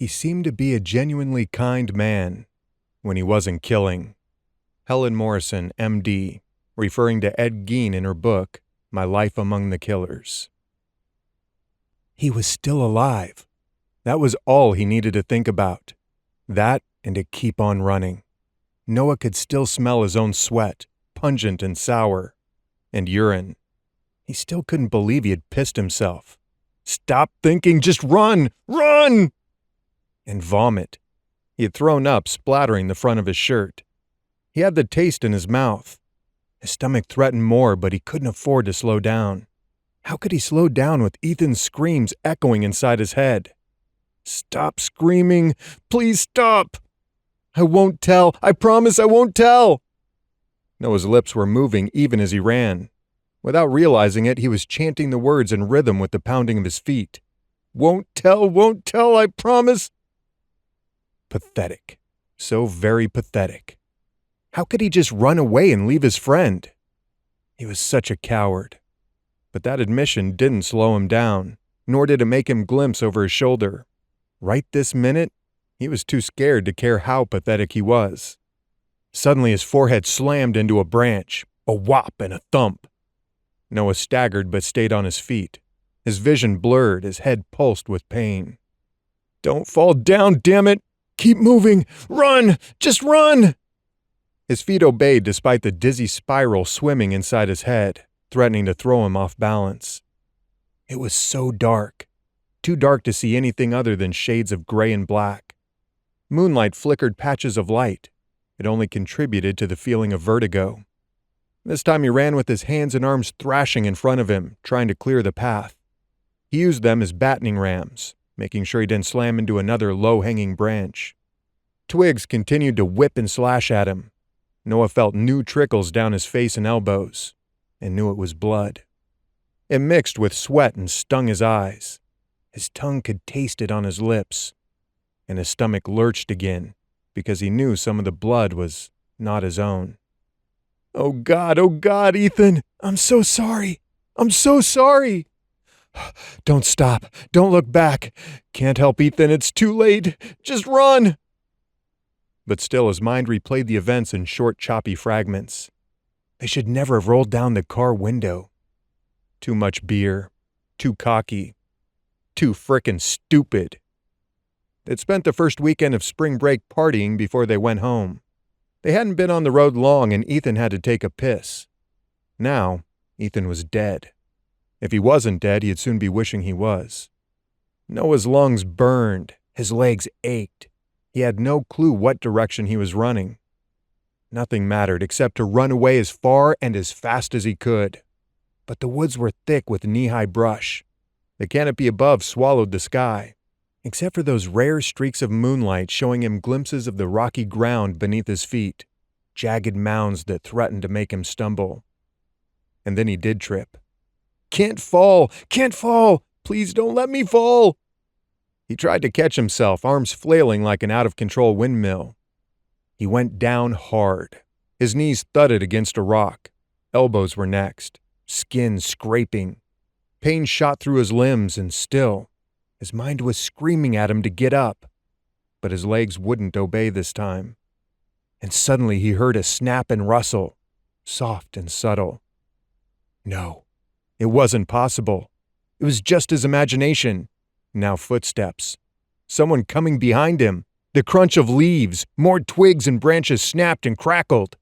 He seemed to be a genuinely kind man when he wasn't killing. Helen Morrison, M.D., referring to Ed Gein in her book, My Life Among the Killers. He was still alive. That was all he needed to think about. That and to keep on running. Noah could still smell his own sweat, pungent and sour, and urine. He still couldn't believe he had pissed himself. Stop thinking, just run! Run! And vomit. He had thrown up, splattering the front of his shirt. He had the taste in his mouth. His stomach threatened more, but he couldn't afford to slow down. How could he slow down with Ethan's screams echoing inside his head? Stop screaming! Please stop! I won't tell! I promise I won't tell! Noah's lips were moving even as he ran. Without realizing it, he was chanting the words in rhythm with the pounding of his feet. Won't tell, I promise! Pathetic. So very pathetic. How could he just run away and leave his friend? He was such a coward. But that admission didn't slow him down, nor did it make him glimpse over his shoulder. Right this minute, he was too scared to care how pathetic he was. Suddenly his forehead slammed into a branch, a whop and a thump. Noah staggered but stayed on his feet. His vision blurred, his head pulsed with pain. Don't fall down, damn it! Keep moving! Run! Just run! His feet obeyed despite the dizzy spiral swimming inside his head, threatening to throw him off balance. It was so dark. Too dark to see anything other than shades of gray and black. Moonlight flickered patches of light. It only contributed to the feeling of vertigo. This time he ran with his hands and arms thrashing in front of him, trying to clear the path. He used them as battering rams, making sure he didn't slam into another low-hanging branch. Twigs continued to whip and slash at him. Noah felt new trickles down his face and elbows, and knew it was blood. It mixed with sweat and stung his eyes. His tongue could taste it on his lips, and his stomach lurched again, because he knew some of the blood was not his own. Oh God, Ethan! I'm so sorry! I'm so sorry! Don't stop. Don't look back. Can't help, Ethan. It's too late. Just run! But still his mind replayed the events in short, choppy fragments. They should never have rolled down the car window. Too much beer. Too cocky. Too frickin' stupid. They'd spent the first weekend of spring break partying before they went home. They hadn't been on the road long and Ethan had to take a piss. Now, Ethan was dead. If he wasn't dead, he'd soon be wishing he was. Noah's lungs burned. His legs ached. He had no clue what direction he was running. Nothing mattered except to run away as far and as fast as he could. But the woods were thick with knee-high brush. The canopy above swallowed the sky, except for those rare streaks of moonlight showing him glimpses of the rocky ground beneath his feet, jagged mounds that threatened to make him stumble. And then he did trip. Can't fall! Can't fall! Please don't let me fall! He tried to catch himself, arms flailing like an out-of-control windmill. He went down hard. His knees thudded against a rock. Elbows were next, skin scraping. Pain shot through his limbs, and still, his mind was screaming at him to get up. But his legs wouldn't obey this time. And suddenly he heard a snap and rustle, soft and subtle. No, it wasn't possible. It was just his imagination. Now footsteps. Someone coming behind him. The crunch of leaves. More twigs and branches snapped and crackled.